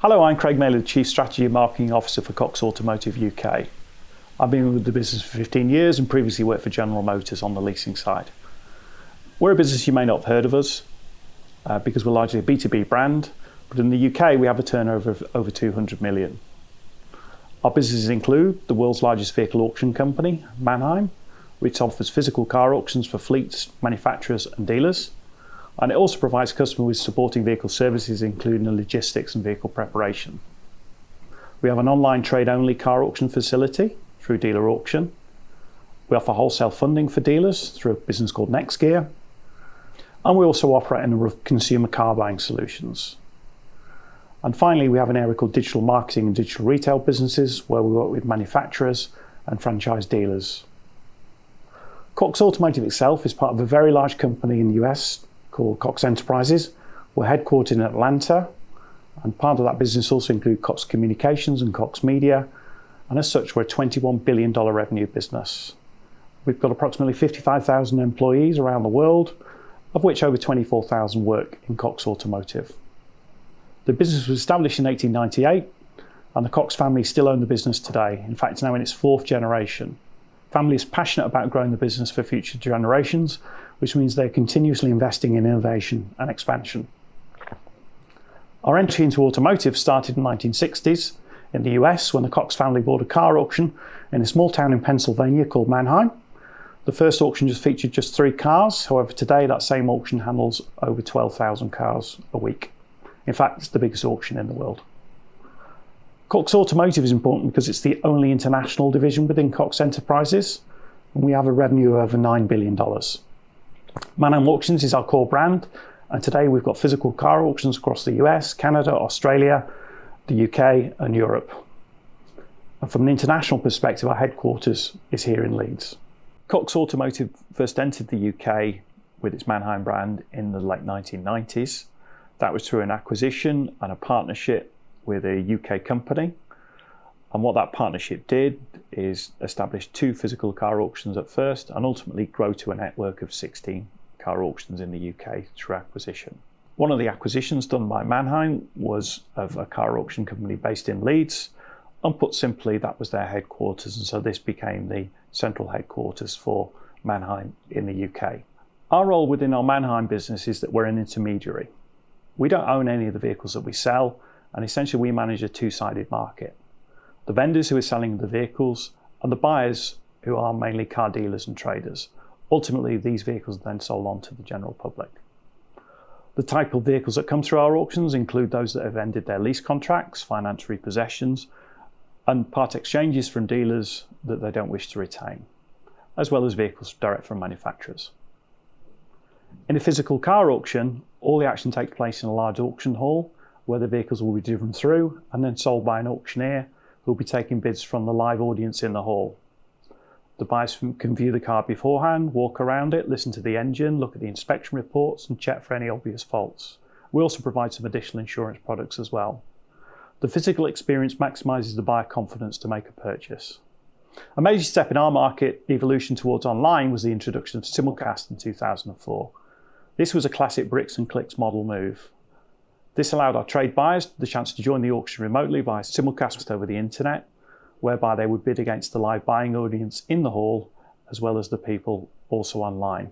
Hello, I'm Craig Mailer, the Chief Strategy and Marketing Officer for Cox Automotive UK. I've been with the business for 15 years and previously worked for General Motors on the leasing side. We're a business you may not have heard of us because we're largely a B2B brand, but in the UK we have a turnover of over 200 million. Our businesses include the world's largest vehicle auction company, Mannheim, which offers physical car auctions for fleets, manufacturers and dealers. And it also provides customers with supporting vehicle services, including logistics and vehicle preparation. We have an online trade-only car auction facility through Dealer Auction. We offer wholesale funding for dealers through a business called NextGear. And we also operate a number of consumer car buying solutions. And finally, we have an area called digital marketing and digital retail businesses, where we work with manufacturers and franchise dealers. Cox Automotive itself is part of a very large company in the US called Cox Enterprises. We're headquartered in Atlanta, and part of that business also includes Cox Communications and Cox Media, and as such we're a $21 billion revenue business. We've got approximately 55,000 employees around the world, of which over 24,000 work in Cox Automotive. The business was established in 1898, and the Cox family still own the business today. In fact, it's now in its fourth generation. The family is passionate about growing the business for future generations, which means they're continuously investing in innovation and expansion. Our entry into automotive started in the 1960s in the US when the Cox family bought a car auction in a small town in Pennsylvania called Mannheim. The first auction just featured just 3 cars. However, today that same auction handles over 12,000 cars a week. In fact, it's the biggest auction in the world. Cox Automotive is important because it's the only international division within Cox Enterprises, and we have a revenue of over $9 billion. Mannheim Auctions is our core brand, and today we've got physical car auctions across the US, Canada, Australia, the UK and Europe. And from an international perspective, our headquarters is here in Leeds. Cox Automotive first entered the UK with its Mannheim brand in the late 1990s. That was through an acquisition and a partnership with a UK company. And what that partnership did is establish 2 physical car auctions at first and ultimately grow to a network of 16 car auctions in the UK through acquisition. One of the acquisitions done by Mannheim was of a car auction company based in Leeds, and put simply, that was their headquarters, and so this became the central headquarters for Mannheim in the UK. Our role within our Mannheim business is that we're an intermediary. We don't own any of the vehicles that we sell, and essentially we manage a 2-sided market. The vendors who are selling the vehicles and the buyers who are mainly car dealers and traders. Ultimately, these vehicles are then sold on to the general public. The type of vehicles that come through our auctions include those that have ended their lease contracts, finance repossessions, and part exchanges from dealers that they don't wish to retain, as well as vehicles direct from manufacturers. In a physical car auction, all the action takes place in a large auction hall where the vehicles will be driven through and then sold by an auctioneer who will be taking bids from the live audience in the hall. The buyers can view the car beforehand, walk around it, listen to the engine, look at the inspection reports and check for any obvious faults. We also provide some additional insurance products as well. The physical experience maximises the buyer confidence to make a purchase. A major step in our market evolution towards online was the introduction of simulcast in 2004. This was a classic bricks and clicks model move. This allowed our trade buyers the chance to join the auction remotely via simulcast over the internet, whereby they would bid against the live buying audience in the hall, as well as the people also online.